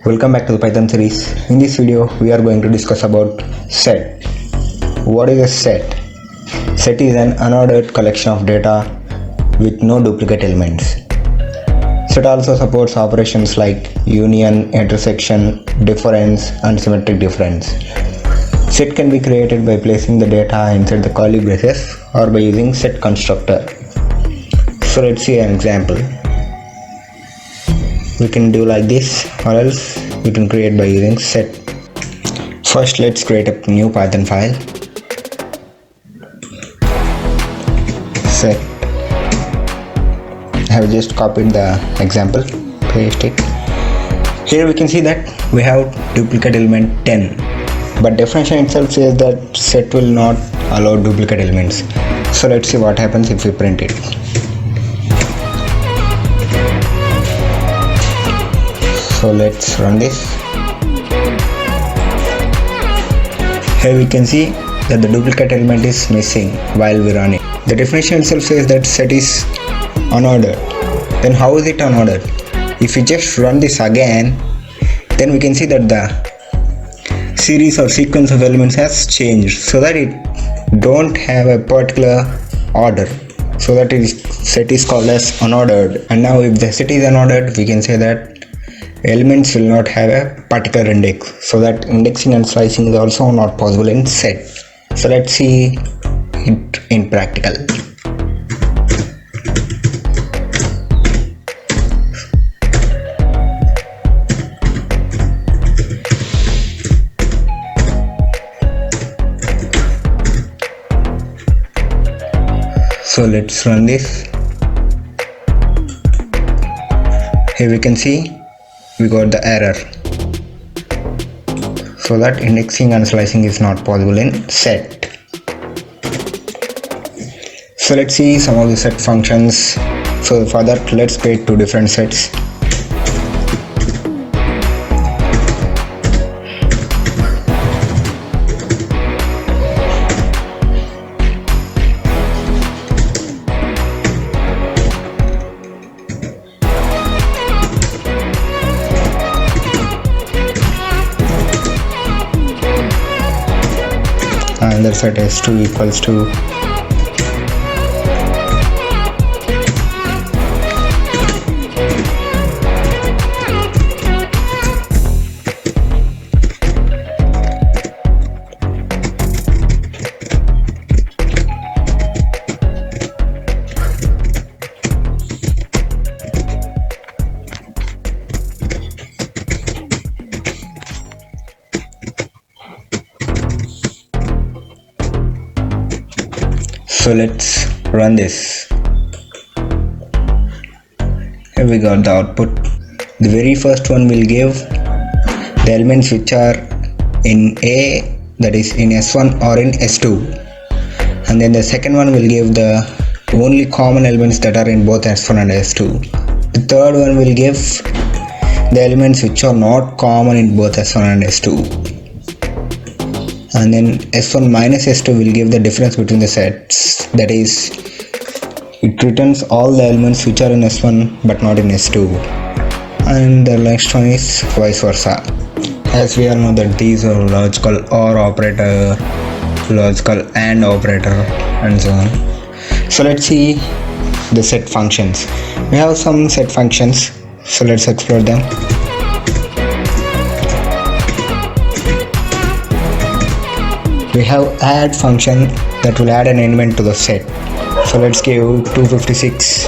Welcome back to the Python series. In this video, we are going to discuss about set. What is a set? Set is an unordered collection of data with no duplicate elements. Set also supports operations like union, intersection, difference, and symmetric difference. Set can be created by placing the data inside the curly braces or by using set constructor. So let's see an example. We can do like this, or else we can create by using set. First, let's create a new Python file. Set. I have just copied the example, paste it. Here we can see that we have duplicate element 10, but definition itself says that set will not allow duplicate elements. So let's see what happens if we print it. So let's run this. Here we can see that the duplicate element is missing while we run it. The definition itself says that set is unordered. Then how is it unordered? If we just run this again, then we can see that the series or sequence of elements has changed so that it don't have a particular order. So that set is called as unordered. And now if the set is unordered, we can say that elements will not have a particular index, so that indexing and slicing is also not possible in set. So let's see it in practical. So let's run this. Here we can see we got the error, so that indexing and slicing is not possible in set. So let's see some of the set functions. So for that, let's create two different sets. Another set s2 equals to So let's run this. Here we got the output. The very first one will give the elements which are in A, that is in S1 or in S2, and then the second one will give the only common elements that are in both S1 and S2. The third one will give the elements which are not common in both S1 and S2. And then S1 minus S2 will give the difference between the sets, that is, it returns all the elements which are in S1 but not in S2. And the next one is vice versa. As we all know that these are logical OR operator, logical AND operator, and so on. So let's see the set functions. We have some set functions, so let's explore them. We have add function that will add an element to the set. So let's give 256.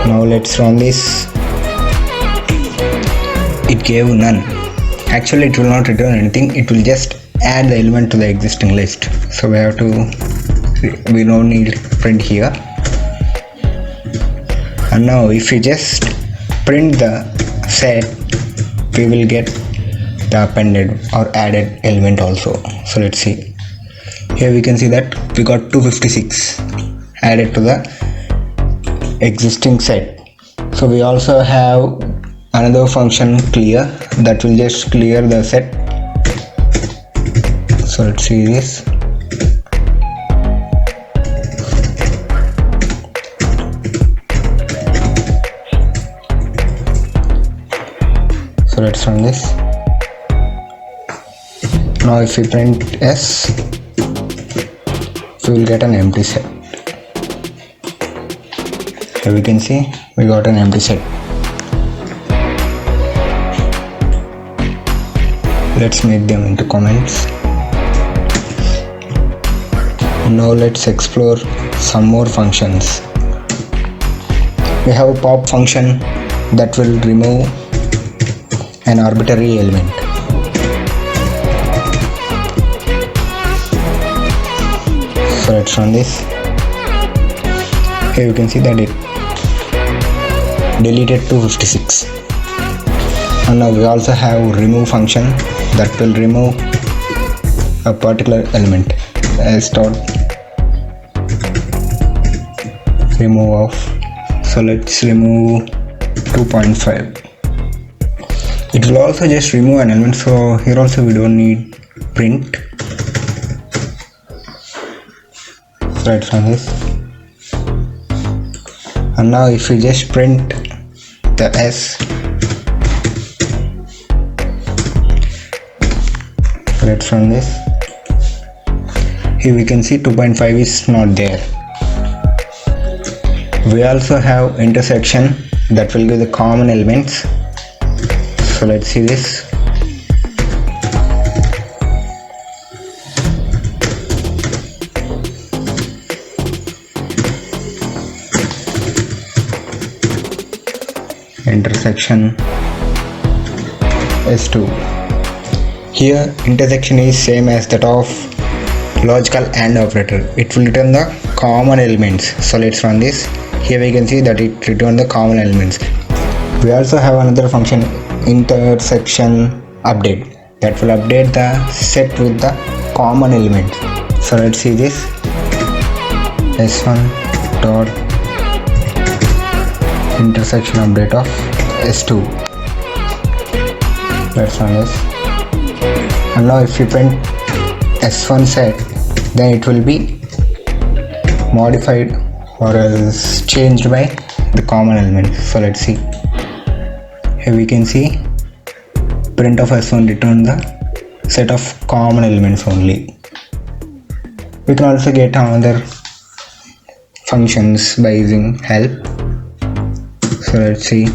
Now let's run this. It gave none. Actually, it will not return anything. It will just add the element to the existing list. So we don't need print here. And now if we just print the set, we will get the appended or added element also. So let's see. Here we can see that we got 256 added to the existing set. So we also have another function clear that will just clear the set. So let's see this. let's run this. Now if we print S, we will get an empty set. Here we can see we got an empty set. Let's make them into comments. Now let's explore some more functions. We have a pop function that will remove an arbitrary element. So let's run this. Here you can see that it deleted 256. And now we also have remove function that will remove a particular element. As dot remove of. So let's remove 2.5. It will also just remove an element, so here also we don't need print. So let's run this. And now if we just print the S, let's run this. Here we can see 2.5 is not there. We also have intersection that will give the common elements. So let's see this. Intersection S2. Here intersection is same as that of logical AND operator. It will return the common elements. So let's run this. Here we can see that it returned the common elements. We also have another function, intersection update, that will update the set with the common element. So let's see this. S1 dot intersection update of S2. Let's run this. And now if you print S1 set, then it will be modified or else changed by the common element. So let's see. Here we can see print of S1 return the set of common elements only. We can also get another functions by using help. So let's see.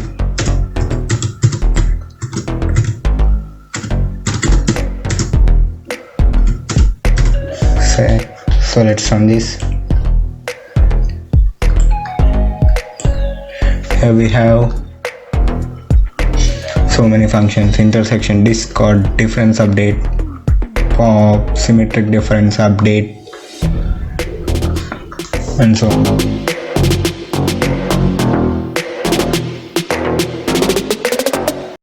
So let's run this. Here we have so many functions: intersection, discord, difference update, pop, symmetric difference update, and so on.